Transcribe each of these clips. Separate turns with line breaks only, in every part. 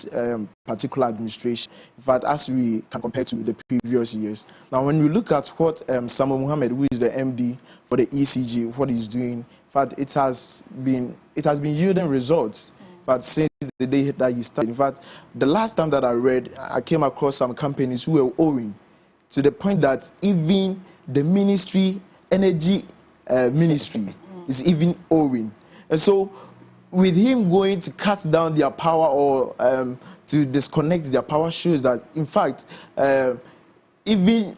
this particular administration. In fact, as we can compare to the previous years. Now, when we look at what Samuel Mohammed, who is the MD for the ECG, what he's doing, in fact, it has been yielding results. In fact, since the day that he started. In fact, the last time that I read, I came across some companies who were owing to the point that even the ministry, energy ministry, is even owing. And so, with him going to cut down their power or to disconnect their power, shows that, in fact, even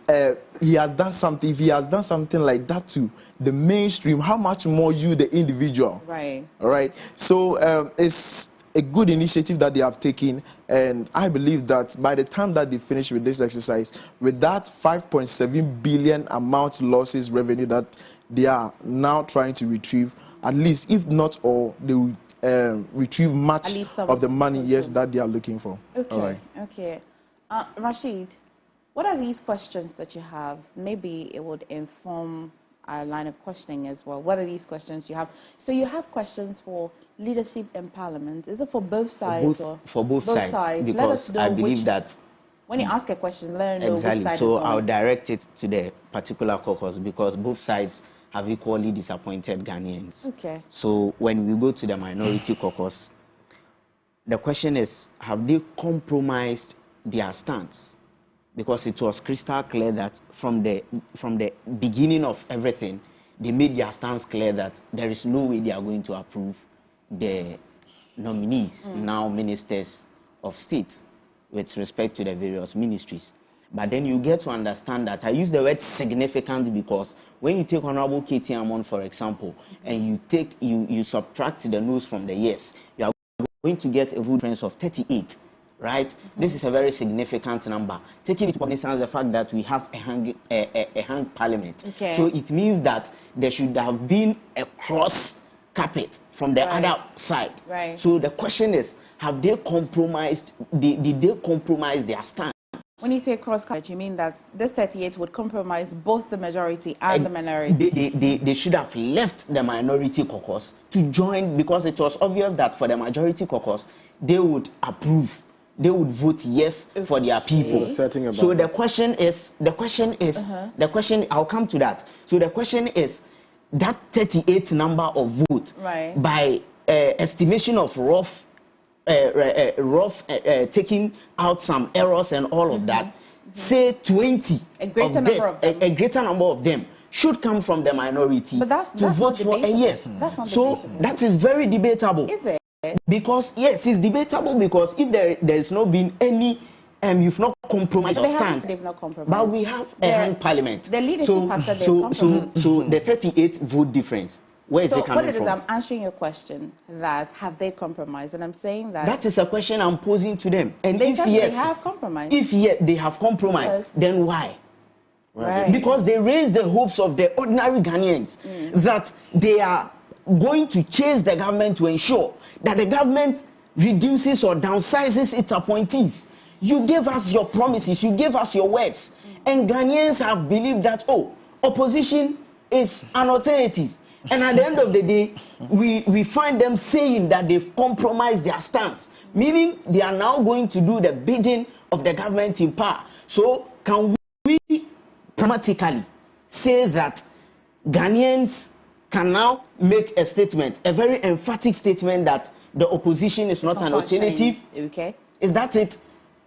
he has done something. If he has done something like that to the mainstream, how much more you, the individual?
Right.
All right. So it's a good initiative that they have taken, and I believe that by the time that they finish with this exercise, with that 5.7 billion amount losses revenue that they are now trying to retrieve, at least, if not all, they will retrieve much of the money, yes, that they are looking for.
Okay,
all right.
Okay. Rashid, what are these questions that you have? Maybe it would inform our line of questioning as well. What are these questions you have? So you have questions for leadership in Parliament. Is it for both sides?
For both sides, because I believe that...
When you ask a question, let us know
exactly.
which side
So
is going.
I'll direct it to the particular caucus, because both sides have equally disappointed Ghanaians.
Okay.
So when we go to the minority caucus, the question is, have they compromised their stance? Because it was crystal clear that from the beginning of everything, they made their stance clear that there is no way they are going to approve the nominees, now ministers of state, with respect to the various ministries. But then you get to understand that I use the word significant because when you take Honorable K.T. Amon, for example, and you subtract the no's from the yes, you are going to get a vote difference of 38, right? This is a very significant number. Taking into cognizance the fact that we have a hung parliament.
Okay.
So it means that there should have been a cross carpet from the other side.
Right.
So the question is, have they compromised, did they compromise their stand?
When you say cross-cut, you mean that this 38 would compromise both the majority and the minority?
They should have left the minority caucus to join, because it was obvious that for the majority caucus, they would approve, they would vote yes for their people. So the question is, I'll come to that. So the question is, that 38 number of vote, by estimation of rough, taking out some errors and all of that, say 20
a greater number of them
should come from the minority to vote for a yes. So that is very debatable.
Is it?
Because yes, it's debatable, because if there is not been any, you've not compromised your stand.
They've not compromised.
But we have a hung parliament.
The leadership has said
so the 38 vote difference. Where is it coming from?
I'm answering your question that have they compromised, and I'm saying that
that is a question I'm posing to them. And
they
if yes,
they have compromised.
If yet they have compromised, then why?
Right.
Because they raise the hopes of the ordinary Ghanaians that they are going to chase the government to ensure that the government reduces or downsizes its appointees. You gave us your promises, you gave us your words, and Ghanaians have believed that, oh, opposition is an alternative. And at the end of the day, we find them saying that they've compromised their stance, meaning they are now going to do the bidding of the government in power. So can we pragmatically say that Ghanaians can now make a statement, a very emphatic statement, that the opposition is not an alternative?
Okay.
Is that it?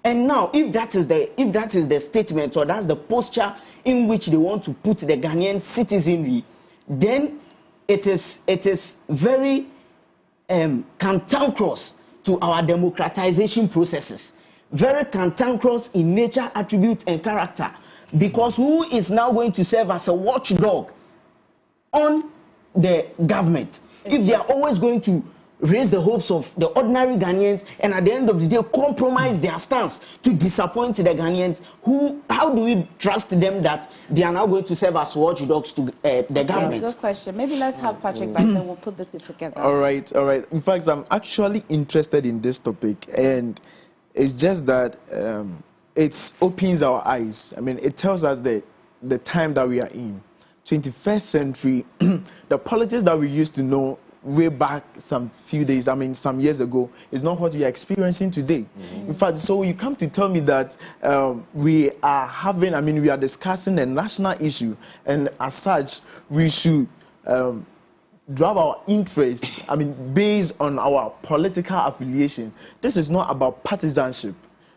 And now, if that is the statement, or that's the posture in which they want to put the Ghanaian citizenry, then it is very cantankerous to our democratization processes, very cantankerous in nature, attributes, and character, because who is now going to serve as a watchdog on the government if they are always going to raise the hopes of the ordinary Ghanaians and at the end of the day compromise their stance to disappoint the Ghanaians? How do we trust them that they are now going to serve as watchdogs to the government?
Good question. Maybe let's have Patrick back, then we'll put the two together.
All right. In fact, I'm actually interested in this topic, and it's just that it opens our eyes. I mean, it tells us the time that we are in. 21st century, the politics that we used to know way back some few days, I mean some years ago, is not what we are experiencing today. In fact, so you come to tell me that we are discussing a national issue, and as such, we should drive our interest, based on our political affiliation. This is not about partisanship.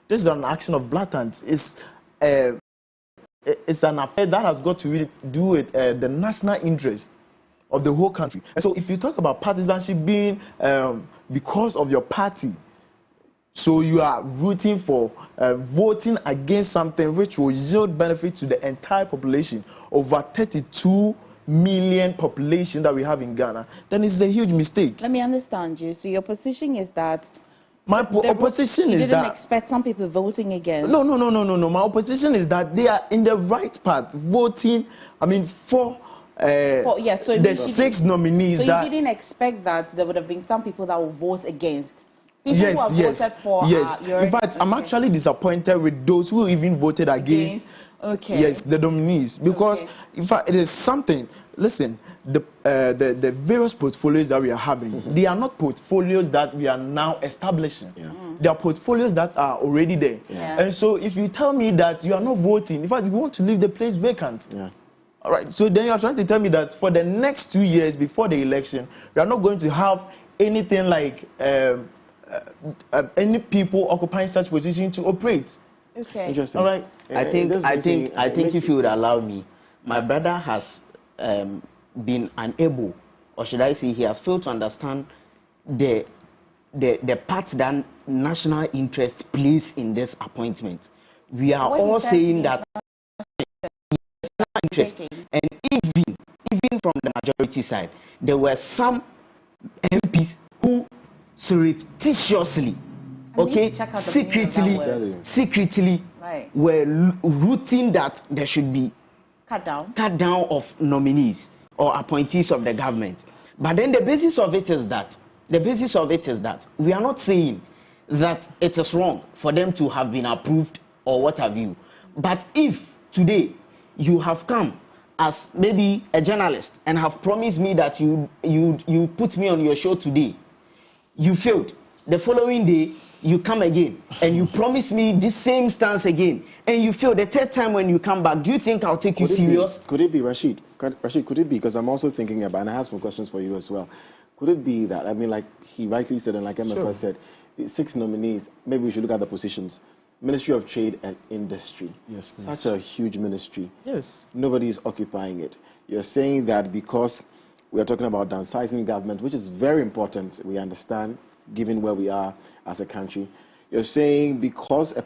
This is an action of blatant. It's an affair that has got to really do with the national interest of the whole country. And so if you talk about partisanship being because of your party, so you are rooting for voting against something which will yield benefit to the entire population, over 32 million population that we have in Ghana, then it's a huge mistake.
Let me understand you. So your position is that
my opposition is that... You
didn't expect some people voting against...
No. My opposition is that they are in the right path, voting, for the 6 nominees.
So you didn't expect that there would have been some people that will vote against? People
yes,
who have voted for...
Yes. In fact, I'm actually disappointed with those who even voted against...
Okay.
Yes, the nominees, because in fact it is something. Listen, the various portfolios that we are having, they are not portfolios that we are now establishing. They are portfolios that are already there. And so if you tell me that you are not voting, in fact you want to leave the place vacant. All right. So then you are trying to tell me that for the next 2 years before the election, we are not going to have anything like any people occupying such position to operate.
Okay.
Interesting.
All right.
I think if you would allow me, my brother has been unable, or should I say, he has failed to understand the part that national interest plays in this appointment. We are all saying that national interest, and even from the majority side, there were some MPs who surreptitiously, secretly were rooting that there should be cut down of nominees or appointees of the government. But then the basis of it is that we are not saying that it is wrong for them to have been approved or what have you. But if today you have come as maybe a journalist and have promised me that you put me on your show today, you failed. The following day, you come again and you promise me this same stance again, and you fail the third time when you come back. Do you think I'll take you serious?
Could it be, Rashid? Rashid, could it be? Because I'm also thinking about, and I have some questions for you as well. Could it be that, like he rightly said, and like MFS said, the 6 nominees, maybe we should look at the positions. Ministry of Trade and Industry.
Yes, please.
Such a huge ministry.
Yes.
Nobody is occupying it. You're saying that because we are talking about downsizing government, which is very important, we understand, given where we are as a country. You're saying because an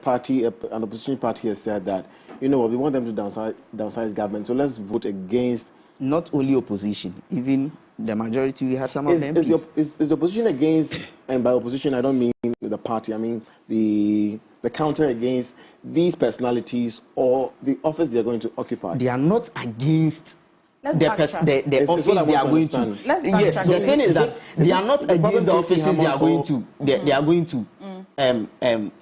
opposition party has said that, we want them to downsize government, so let's vote against...
Not only opposition, even the majority, we had some of them.
Is the opposition against, and by opposition I don't mean the party, I mean the counter against these personalities or the office they are going to occupy?
They are not against the office they are going to.
Yes,
the thing is that they are not against the offices they are going to. They are going to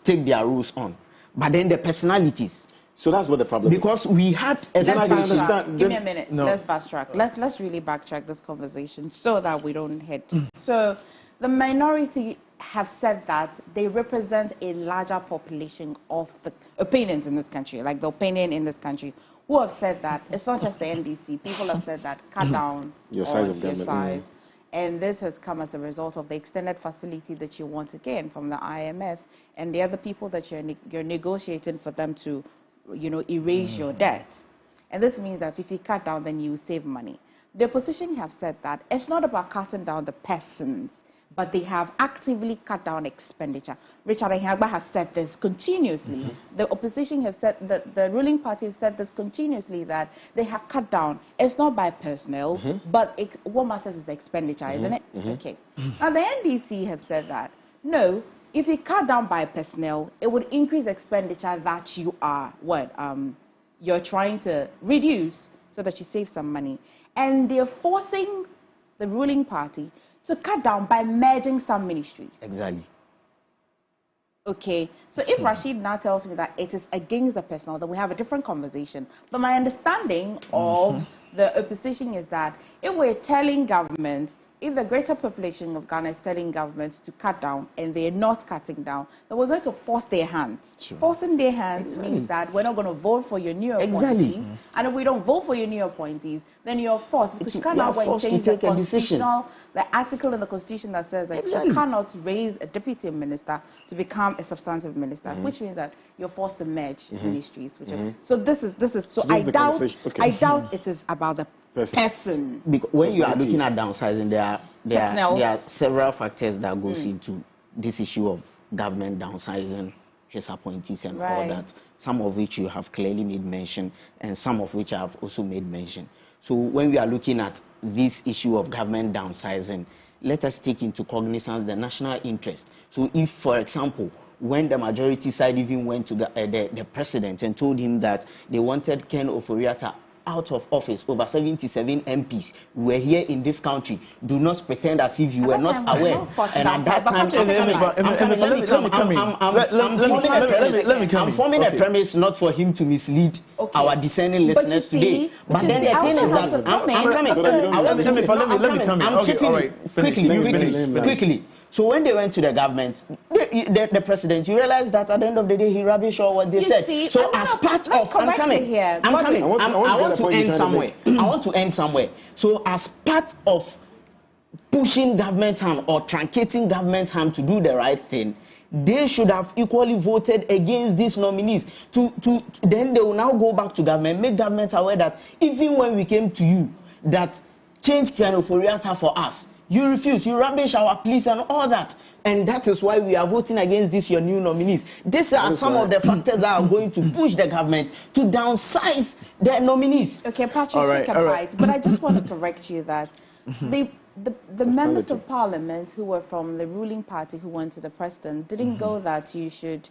take their rules on. But then the personalities.
So that's what the problem is.
Because we had...
Give me a minute. No. Let's backtrack. Let's really backtrack this conversation so that we don't hit. So the minority have said that they represent a larger population of the opinions in this country, like the opinion in this country, who have said that it's not just the NDC. People have said that cut down
your size of government.
And this has come as a result of the extended facility that you want again from the IMF and the other people that you're negotiating for them to, erase your debt. And this means that if you cut down, then you save money. The opposition have said that it's not about cutting down the persons, but they have actively cut down expenditure. Richard Ahagba has said this continuously. The opposition have said, the ruling party have said this continuously, that they have cut down. It's not by personnel, but what matters is the expenditure, isn't it? Okay. Now, the NDC have said that, no, if you cut down by personnel, it would increase expenditure that you are, you're trying to reduce so that you save some money. And they're forcing the ruling party to cut down by merging some ministries.
Exactly.
Okay, so if Rashid now tells me that it is against the personnel, then we have a different conversation. But my understanding of the opposition is that if we're telling government if the greater population of Ghana is telling governments to cut down and they're not cutting down, then we're going to force their hands.
Sure.
Forcing their hands means that we're not going to vote for your new appointees. And if we don't vote for your new appointees, then you're forced, because you cannot go and change the constitutional, the article in the constitution that says that you cannot raise a deputy minister to become a substantive minister, which means that you're forced to merge ministries. So this is so I doubt it is about the person.
Because when you are looking at downsizing, there are several factors that goes into this issue of government downsizing his appointees and all that, some of which you have clearly made mention and some of which I have also made mention. So when we are looking at this issue of government downsizing, let us take into cognizance the national interest. So if, for example, when the majority side even went to the president and told him that they wanted Ken Ofori-Atta out of office, over 77 MPs were here in this country. Do not pretend as if you were not aware. And at that time, I'm forming a premise not for him to mislead our discerning listeners today. But then the thing is that I'm chipping quickly. So when they went to the government, the president, you realize that at the end of the day, he rubbish all what they said.
See,
so as part of, I'm coming. I want to end somewhere. I want to end somewhere. So as part of pushing government hand or truncating government hand to do the right thing, they should have equally voted against these nominees. Then they will now go back to government, make government aware that even when we came to you, that change Ken Ofori-Atta for us, you refuse, you rubbish our pleas and all that. And that is why we are voting against these your new nominees. These are some of the factors that are going to push the government to downsize their nominees.
Okay, Patrick, take a bite. But I just want to correct you that the members of parliament who were from the ruling party who went to the president didn't go that you should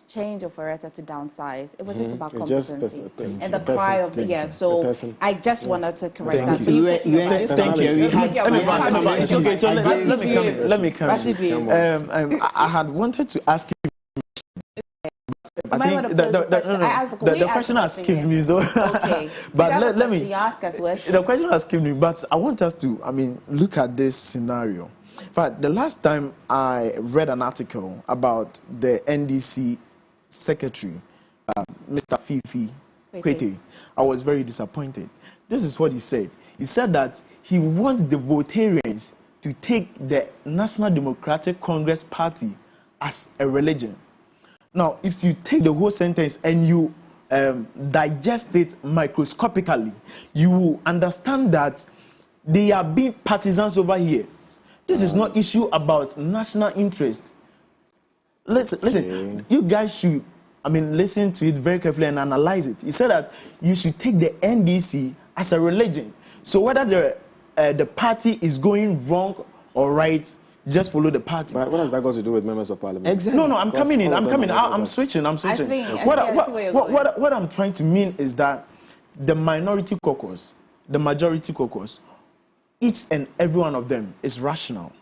change Ofori-Atta to downsize. It was just about competency and the cry of the year. So I just wanted to correct that. So
thank you. Let me come in. I had wanted to ask you. I think the question has skipped me, so.
Okay.
But let me.
Ask us,
the question has skipped me, but I want us to, look at this scenario. But the last time I read an article about the NDC secretary, Mr. Fifi Kwete, I was very disappointed. This is what he said. He said that he wants the Votarians to take the National Democratic Congress Party as a religion. Now, if you take the whole sentence and you digest it microscopically, you will understand that they are being partisans over here. This is not issue about national interest. Listen, you guys should, listen to it very carefully and analyze it. He said that you should take the NDC as a religion. So whether the party is going wrong or right, just follow the party.
But what has that got to do with members of parliament?
Exactly. No, I'm coming in. I'm switching. What I'm trying to mean is that the minority caucus, the majority caucus, each and every one of them is rational.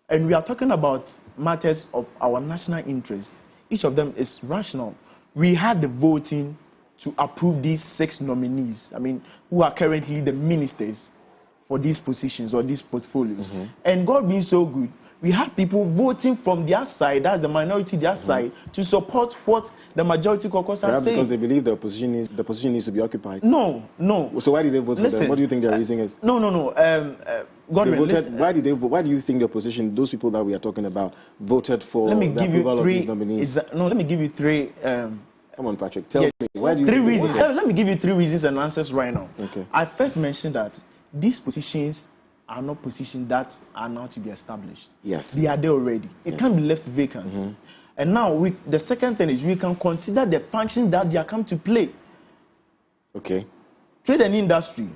And we are talking about matters of our national interest. Each of them is rational. We had the voting to approve these 6 nominees, who are currently the ministers for these positions or these portfolios. And God being so good, we had people voting from their side, that's the minority, their side, to support what the majority caucus are saying.
Because they believe the position needs to be occupied.
No.
So why did they vote for them? What do you think their reason is?
No.
Why did they vote? Why do you think the opposition, those people that we are talking about, voted for the approval of these nominees?
Let me give you 3.
Come on, Patrick. Tell me. Why do you
3 reasons. Let me give you 3 reasons and answers right now.
Okay.
I first mentioned that these positions are not positions that are now to be established.
Yes.
They are there already. It can't be left vacant. And now, the second thing is we can consider the function that they are come to play.
Okay.
Trade and industry,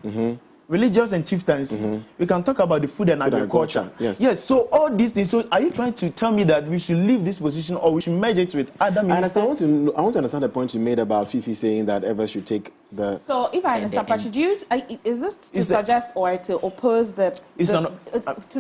religious and chieftaincy. We can talk about the food and agriculture. Yes. So all these things. So are you trying to tell me that we should leave this position or we should merge it with other ministers?
I want to understand the point you made about Fifi saying that Evers should take the...
So if I understand, Patrick, is this to suggest or to oppose to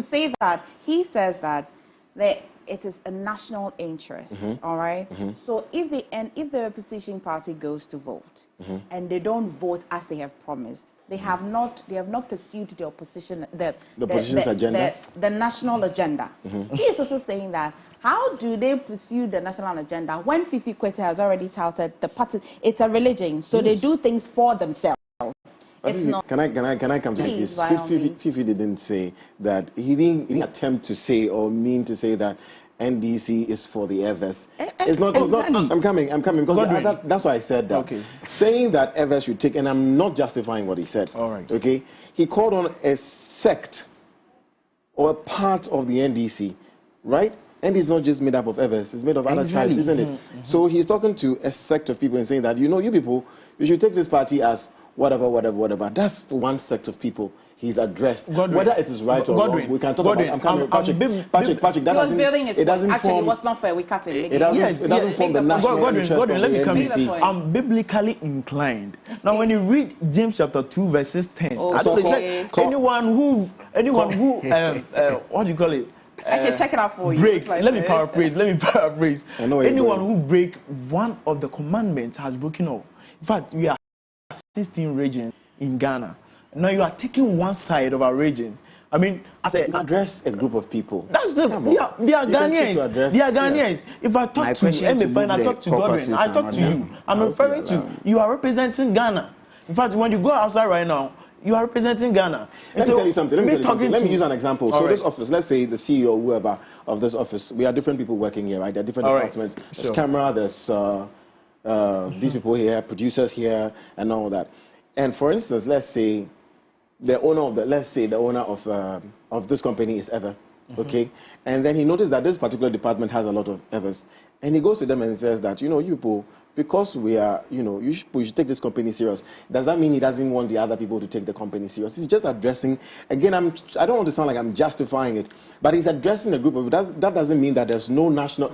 say that he says that the it is a national interest, all right? So if the opposition party goes to vote and they don't vote as they have promised, they have not pursued the opposition the
opposition's agenda,
the national agenda. He is also saying that how do they pursue the national agenda when Fifi Kwete has already touted the party? It's a religion, so they do things for themselves. It's not.
Can I come to
Please,
Fifi didn't say that. He didn't attempt to say or mean to say that NDC is for the others. It's not. I'm coming because that's why I said that.
Okay.
Saying that others should take, and I'm not justifying what he said.
All right.
Okay. He called on a sect or a part of the NDC, right? And it's not just made up of others; it's made of other tribes, isn't it? So he's talking to a sect of people and saying that, you know, you people, you should take this party as whatever. That's one sect of people he's addressed. Whether it is right or wrong, we can talk about. I'm coming, Patrick. That
he was building his point. Actually,
form,
it was not fair. We cut it.
It doesn't form the national interest of the NDC.
I'm biblically inclined. Now, when you read James chapter 2, verses 10, I don't say anyone who what do you call it?
I can check it out for you.
Let me paraphrase. Anyone who break one of the commandments has broken all. In fact, we are 16 regions in Ghana. Now you are taking one side of our region. I mean, as a
address a group of people.
That's they are Ghanaians. They are Ghanaians. Yes. If I talk to you, I talk to Godwin, I talk to you. I'm referring to you are representing Ghana. In fact, when you go outside right now, you are representing Ghana.
Let me tell you something. Let me use an example. So this office, let's say the CEO or whoever of this office, we are different people working here, right? There are different departments. There's camera, there's these people here, producers here, and all that. And for instance, let's say the owner of this company is Ever, okay? And then he noticed that this particular department has a lot of Evers. And he goes to them and says that, you know, you people, because we are, you know, we should take this company serious. Does that mean he doesn't want the other people to take the company serious? He's just addressing, again, I don't want to sound like I'm justifying it, but he's addressing a group of, that doesn't mean that there's no national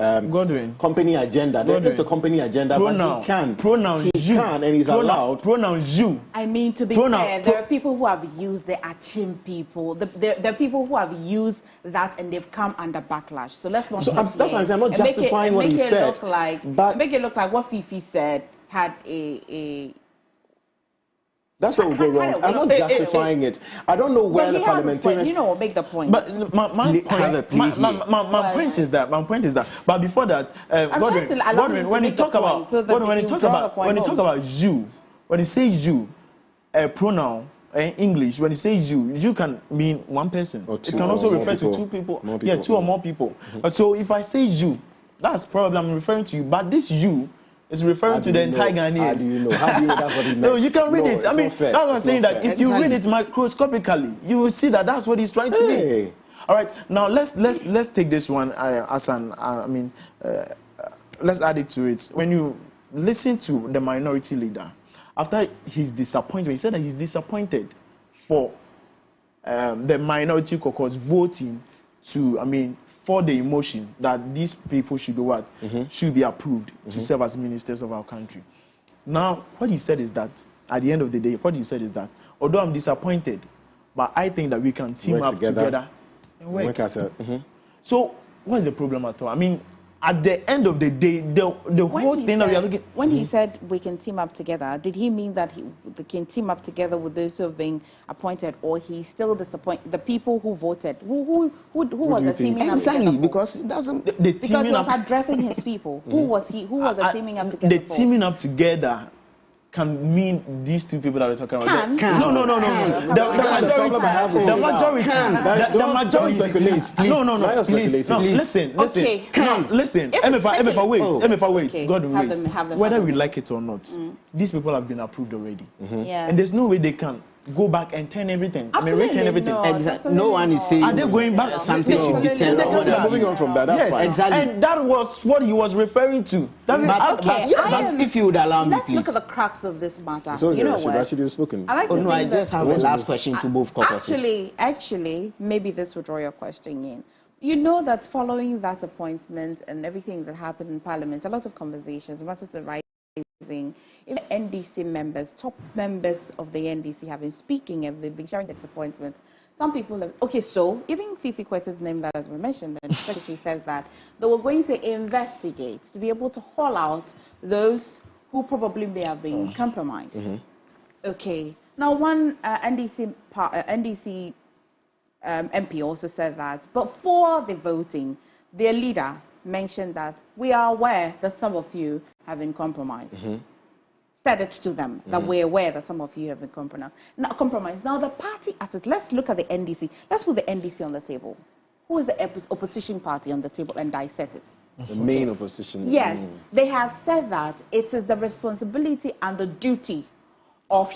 company agenda. There is the company agenda, but he can. He can, and he's allowed.
Pronoun you.
I mean, to be fair, there are people who have used the Achim people. There are people who have used that and they've come under backlash. So let's not.
So that's why I'm not justifying what he said.
Make it look like what Fifi said had a
that's where we go wrong. I'm not justifying it. I don't know where the parliamentarians.
You know, make the point.
But my point is that. But before that, Godwin, when you talk about you, when you say you, pronoun. English, when you say you can mean one person. It can also refer to two people. Yeah, two or more people. So if I say you, that's probably I'm referring to you. But this you is referring to the entire Ghanaians.
How do you know? How do you know that's what he meant?
No, you can read it. I mean, that's what I'm saying. That if you read it microscopically, you will see that that's what he's trying to mean. All right. Now let's take this one as an. Let's add it to it. When you listen to the minority leader, after his disappointment, he said that he's disappointed for the minority caucus voting to, for the emotion that these people should be what? Should be approved to serve as ministers of our country. Now, what he said is that, at the end of the day, although I'm disappointed, but I think that we can team up together and work. So, what's the problem at all? I mean, at the end of the day, the whole thing that we are looking...
When he said we can team up together, did he mean that they can team up together with those who have been appointed, or he's still disappointed? The people who voted, who was the teaming up together?
Exactly, because it doesn't...
Because he was addressing his people. Who was he? Who was the teaming up together
for? The teaming up together can mean these two people that we're talking about. No. The majority. Listen.
Okay.
Listen. MFA wait. God wait. Whether we like it or not, these people have been approved already. And there's no way they can go back and turn everything. Return everything.
No one is saying.
Are they going back?
Something should be turned.
They're moving on from that. That's fine.
Exactly.
And that was what he was referring to.
But if you would allow me, please.
Let's look at the crux of this matter.
So,
you know what?
Rashid, you've spoken.
I
just have a last question to both caucuses.
Actually, maybe this will draw your question in. You know that following that appointment and everything that happened in Parliament, a lot of conversations, matters arise if NDC members, top members of the NDC have been speaking and they've been sharing disappointment, some people have, okay, so even Fifi Kweta's name that has been mentioned, the secretary says that they were going to investigate to be able to haul out those who probably may have been compromised. Okay, now one NDC MP also said that, but for the voting, their leader mentioned that we are aware that some of you have been compromised. Said it to them that we're aware that some of you have been compromised. Now the party at it, let's look at the NDC. Let's put the NDC on the table. Who is the opposition party on the table and dissect it?
The main opposition.
Yes, they have said that it is the responsibility and the duty of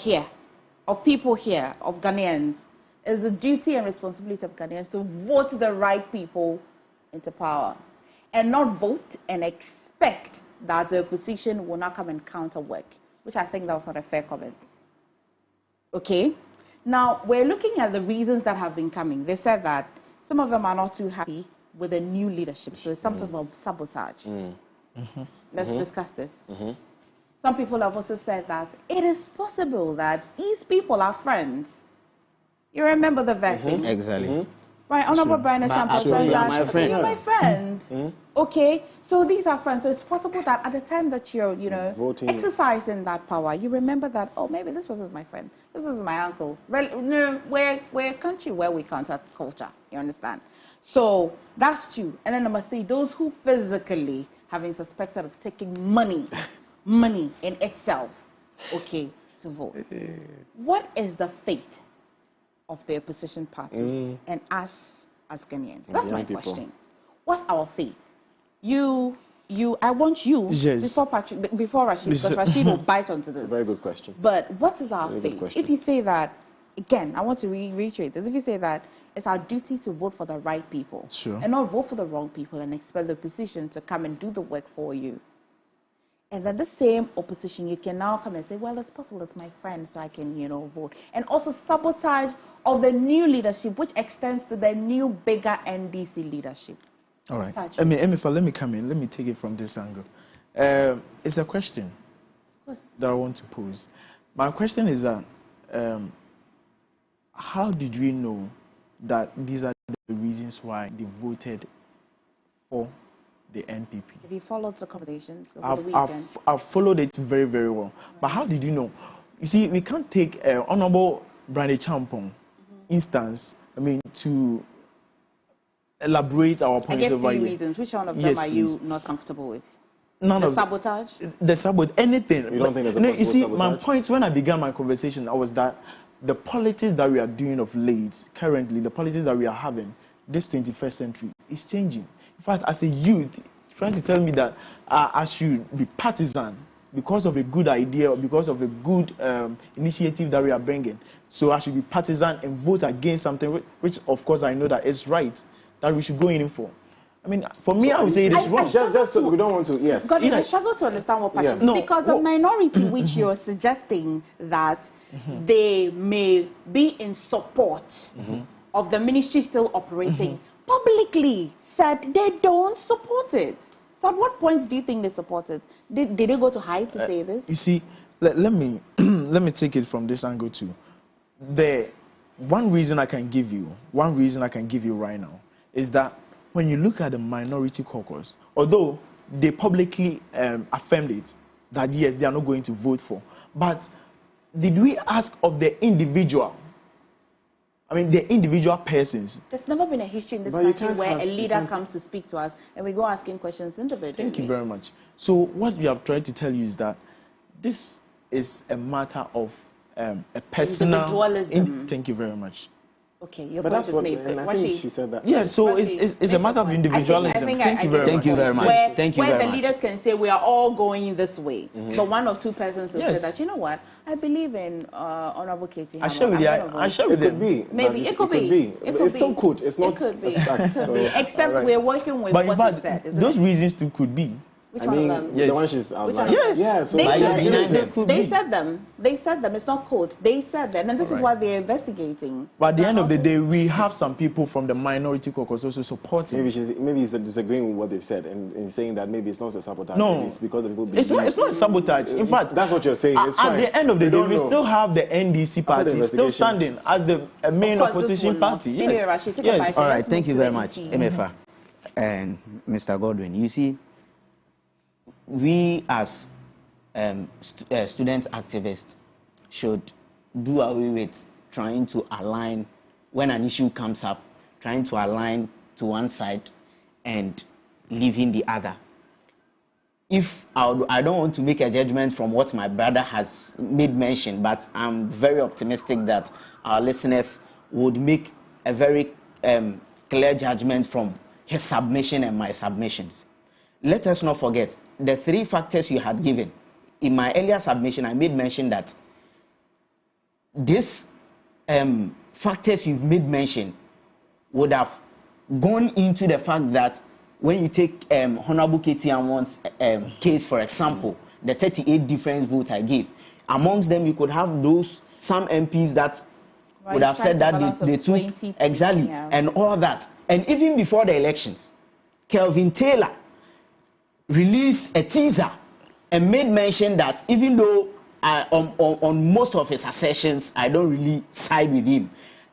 people here, of Ghanaians, is the duty and responsibility of Ghanaians to vote the right people into power and not vote and expect that the opposition will not come and counter work, which I think that was not a fair comment. Okay? Now, we're looking at the reasons that have been coming. They said that some of them are not too happy with the new leadership, so it's some sort of sabotage. Let's discuss this. Some people have also said that it is possible that these people are friends. You remember the vetting?
Exactly.
Right, Honorable Brian Champa says that
my friend.
you're my friend. Okay, so these are friends. So it's possible that at the time that you're,
voting,
exercising that power, you remember that, oh, maybe this person's my friend. This is my uncle. Well, no, we're a country where we counter culture. You understand? So that's two. And then number three, those who physically have been suspected of taking money in itself, okay, to vote. What is the faith of the opposition party and us as Ghanaians? That's my question. What's our faith? I want you, before Rashid, because Rashid will bite onto this.
It's a very good question.
But what is our faith? If you say that, again, I want to reiterate this. If you say that it's our duty to vote for the right people and not vote for the wrong people and expect the opposition to come and do the work for you. And then the same opposition, you can now come and say, well, it's possible it's my friend, so I can, vote. And also sabotage of the new leadership, which extends to the new, bigger NDC leadership.
All right. Let me come in. Let me take it from this angle. It's a question that I want to pose. My question is that, how did we know that these are the reasons why they voted for the NPP?
Have you followed the conversations over the weekend?
I've followed it very, very well. But how did you know? You see, we can't take Honorable Brande Champong instance, to elaborate our point of view.
I get 3 reasons. Which one of them are you not comfortable with?
None
the
of
sabotage?
The sabotage, anything.
You don't think there's a possible
you see,
sabotage?
my point when I began my conversation was that the politics that we are doing of late, currently, the politics that we are having, this 21st century, is changing. In fact, as a youth, trying to tell me that I should be partisan because of a good idea or because of a good initiative that we are bringing. So I should be partisan and vote against something which of course, I know that it's right, that we should go in for. For me, I would say it is wrong.
Just so we don't want to, yes.
God, I struggle to understand what passion is. Because the minority which you're suggesting that they may be in support of the ministry still operating, publicly said they don't support it. So at what point do you think they support it? Did they go to hide to say this?
You see, let me let me take it from this angle too. One reason I can give you right now is that when you look at the minority caucus, although they publicly affirmed it, that yes, they are not going to vote for, but did we ask of the individual? The individual persons.
There's never been a history in this country where a leader comes to speak to us and we go asking questions individually.
Thank you very much. So what we have tried to tell you is that this is a matter of a personal...
Individualism.
Thank you very much.
Okay, your point is made.
And I think she said that.
Yeah, so it's a matter of individualism.
Thank you very much.
Thank you very much. Thank you very much.
Where the leaders can say we are all going this way, but one or two persons will say that, you know what, I believe in Honorable Katie.
I share with you.
It could be.
Maybe it could be.
It still could. It's not.
It could be. Except we're working with what you said.
Those reasons too could be.
Which one of them?
Yes.
The one she's outlined.
Yes.
Yeah, so
They
By
said
denying
it.
them.
They said them. They said them. It's not quote. They said them, and this is why they're investigating.
But at the end of the day, we have some people from the minority caucus also supporting.
maybe he's disagreeing with what they've said and saying that maybe it's not a sabotage.
No.
Maybe it's because the people
It's not a sabotage. In fact,
that's what you're saying. It's
at
fine.
the end of the
We
day,
don't
we
know.
still have the NDC party still
investigation.
standing as the main
Of course, this
opposition
will not.
party.
Anyway,
Yes.
Rashid, take a
Yes.
bite.
All right,
Let's
thank
move
you
to
very
the
much,
EC.
MFA and Mr. Godwin. You see, we as student activists should do away with trying to align when an issue comes up, trying to align to one side and leaving the other. If I don't want to make a judgment from what my brother has made mention, but I'm very optimistic that our listeners would make a very clear judgment from his submission and my submissions. Let us not forget the three factors you had given. In my earlier submission, I made mention that these factors you've made mention would have gone into the fact that when you take Honorable Katie Amon's case, for example, the 38 difference vote I gave, amongst them you could have some MPs that would have said that they took exactly and all that. And even before the elections, Kelvin Taylor released a teaser and made mention that even though on most of his assertions I don't really side with him,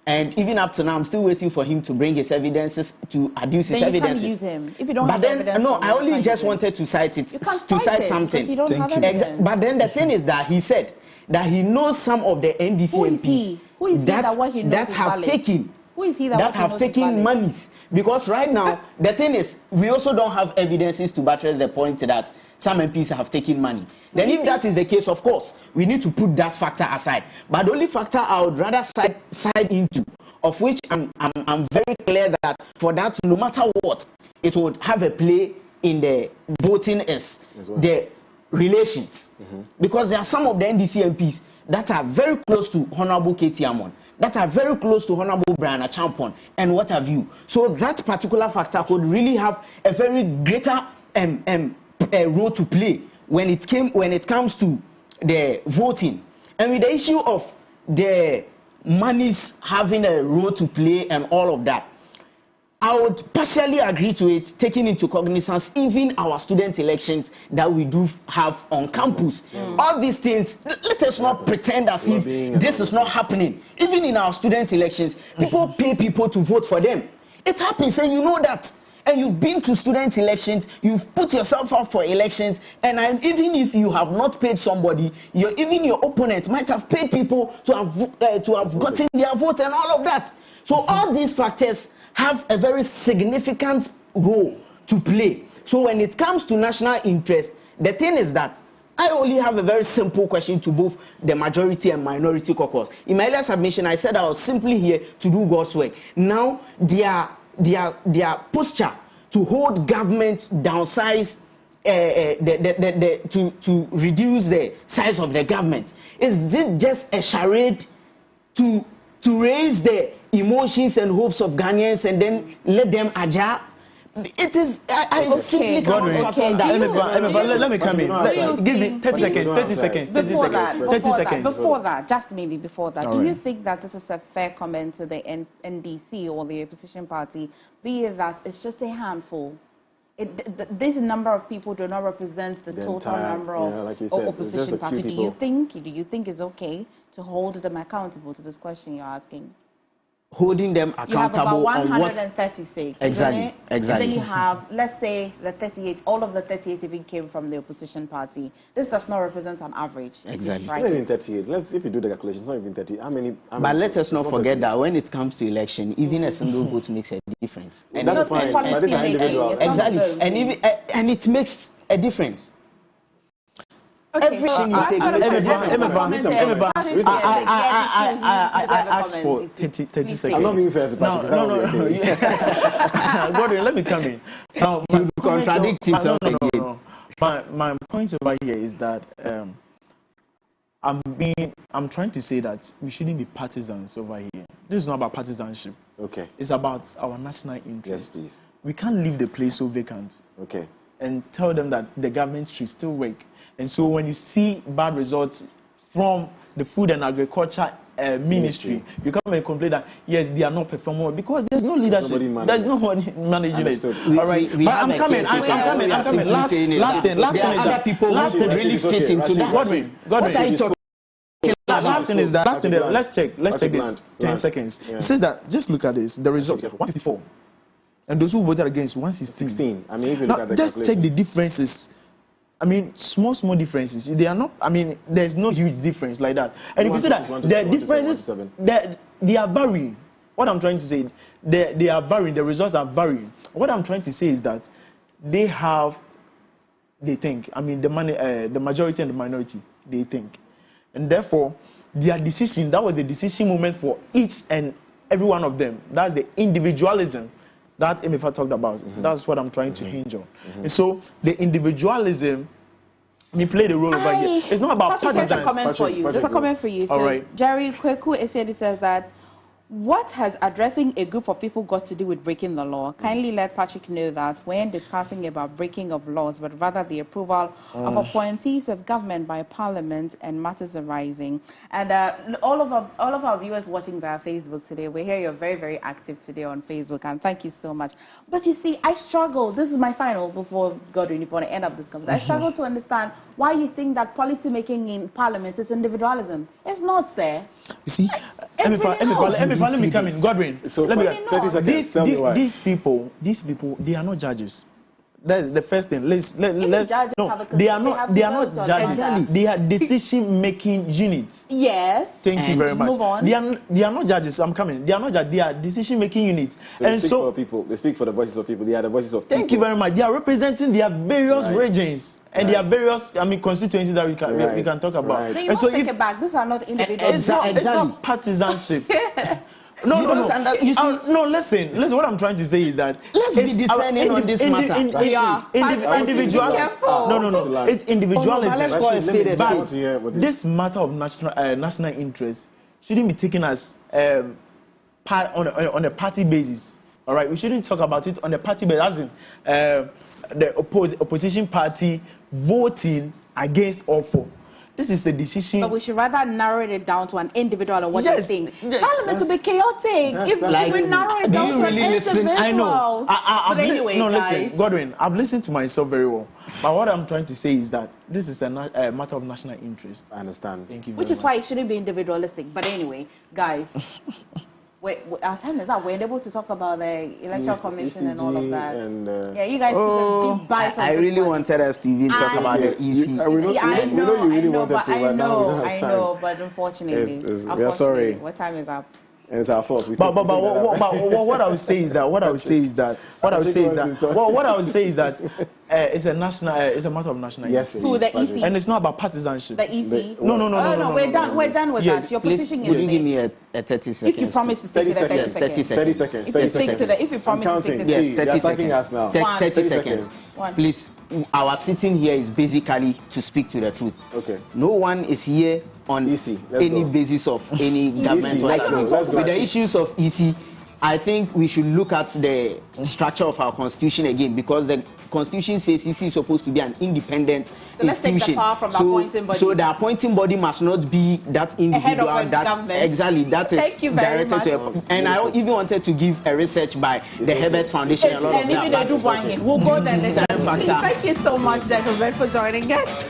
and even up to now I'm still waiting for him to bring his evidences, to adduce his evidences.
Then you can't use him if you don't
but
have
then
evidence.
no, I only just wanted to cite it,
You can't
to cite
it
something.
because you don't have evidence.
But then the thing is that he said that he knows some of the NDC
Who is
MPs
he? Who is he that what he knows
that
is
have
valid?
taken
Who is he that what he
have
knows is
taken
valid?
monies. Because right now the thing is we also don't have evidences to buttress the point that some MPs have taken money.
So
then if that is the case, of course we need to put that factor aside. But the only factor I would rather side into, of which I'm very clear that for that, no matter what, it would have a play in the voting is the relations. Because there are some of the NDC MPs that are very close to Honorable Katie Amon, that are very close to Honorable Brian Achampon, and what have you. So that particular factor could really have a very greater role to play when it comes to the voting. And with the issue of the monies having a role to play and all of that, I would partially agree to it, taking into cognizance even our student elections that we do have on campus. All these things, let us not pretend as if this is not happening. Even in our student elections, people pay people to vote for them. It happens, and you know that. And you've been to student elections, you've put yourself up for elections, and even if you have not paid somebody, even your opponent might have paid people to have gotten their vote and all of that. So all these factors have a very significant role to play. So when it comes to national interest, the thing is that I only have a very simple question to both the majority and minority caucus. In my earlier submission, I said I was simply here to do God's work. Now, their posture to hold government downsize, to reduce the size of the government, is this just a charade to raise the emotions and hopes of Ghanaians and then let them adjust? It is. I simply cannot fathom that.
Let me come in. Give me 30 seconds. 30 seconds. 30 seconds. 30 seconds.
Before that, just maybe before that,
All
do
right.
you think that this is a fair comment to the NDC or the opposition party, be it that it's just a handful? This number of people do not represent the total
entire,
number of
like you said,
opposition
there's just a
party.
few
Do you think it's okay to hold them accountable to this question you're asking?
Holding them
You have about
accountable on what
136,
exactly,
isn't it?
exactly.
And then you have, let's say, the 38. All of the 38 even came from the opposition party. This does not represent an average.
Exactly.
Not even 38. If you do the calculations, not even 30. How many
But let us not forget
38.
that when it comes to election, even a single vote makes a difference.
And that's fine. But these are individuals.
Exactly, and it makes a difference. Everything you take.
I asked for 30 seconds.
I'm not being fair to Patrick.
No. Gordon, let me come in. Now,
You contradict himself again.
My point over here is that I'm trying to say that we shouldn't be partisans over here. This is not about partisanship.
Okay.
It's about our national interest.
Yes, please.
We can't leave the place so vacant.
Okay.
and tell them that the government should still work. And so when you see bad results from the Food and Agriculture Ministry, you come and complain that yes, they are not performing well because there's no leadership. There's nobody managing it. All right, but I'm coming. Last thing.
There are other people who could really fit into that.
Godwin.
What are you talking?
Last thing is that. Let's check this. 10 seconds. It says that. Just look at this. The results: 154, and those who voted against 116.
16. I mean, if you look at the
just check the differences. I mean, small differences. They are not. I mean, there's no huge difference like that. And you can see that the differences they are varying. What I'm trying to say, they are varying. The results are varying. What I'm trying to say is that they think. I mean, the majority and the minority, they think. And therefore, their decision, that was a decision moment for each and every one of them. That's the individualism that Emefa talked about. That's what I'm trying to hinge on. And so, the individualism, played a role over here. It's not about partisans.
There's a comment for you. There's a comment for you. So,
all right.
Jerry Kweku says that, what has addressing a group of people got to do with breaking the law? Kindly let Patrick know that when discussing about breaking of laws, but rather the approval of appointees of government by Parliament and matters arising. And all of our viewers watching via Facebook today, we hear you're very, very active today on Facebook, and thank you so much. But you see, I struggle. This is my final before Godwin, if you want to end up this conversation. I struggle to understand why you think that policy making in Parliament is individualism. It's not, sir.
You see, let me come in. Godwin,
so
let me
30 seconds. Tell me why.
These people, they are not judges. That's the first thing. They are not judges. They are decision-making units.
Yes.
Thank you very much.
Move on.
They are not judges. I'm coming. They are not judges. They are decision-making units.
So they speak for people. They speak for the voices of people. They are the voices of people.
Thank you very much. They are representing their various regions. And there are various, constituencies that we can talk about.
Right. So you must take it back. These are not individual.
It's not partisanship. No. Listen. What I'm trying to say is that
let's be discerning on this matter.
Individualism. No. It's individualism.
Let's call it
but this matter of national interest shouldn't be taken as on a party basis. All right, we shouldn't talk about it on a party basis. As in, the opposition party voting against or for. This is the decision.
But we should rather narrow it down to an individual and what they think. Parliament will be chaotic if we narrow it down to an individual.
I know.
But anyway,
listen, Godwin, I've listened to myself very well. But what I'm trying to say is that this is a matter of national interest.
I understand.
Thank you very
much. Which is
much.
why it shouldn't be individualistic. But anyway, guys. Our time is up. We're able to talk about the Electoral Commission and all of that. And, you guys took a deep bite on
I really wanted us to even talk about the EC.
I know, but unfortunately,
we are sorry.
What time is up?
And it's our fault.
But what I would say is that it's a matter of national.
Yes,
who the EC?
And it's not about partisanship.
The EC?
No.
We're done with that. Your position is.
Would you give me a 30 seconds?
If you promise to stick to the 30 seconds.
30 seconds.
If you promise to stick to the
30 seconds.
Us now.
30 seconds. Please, our sitting here is basically to speak to the truth.
Okay.
No one is here on any basis of any government. With the issues of EC, I think we should look at the structure of our constitution again, because the constitution says EC is supposed to be an independent institution.
Let's take the power from the appointing body.
So the appointing body must not be that individual. That is directed to. And I even wanted to give a research by the Herbert Foundation. A lot of that.
We'll go there later. Thank you so much, gentlemen, for joining us.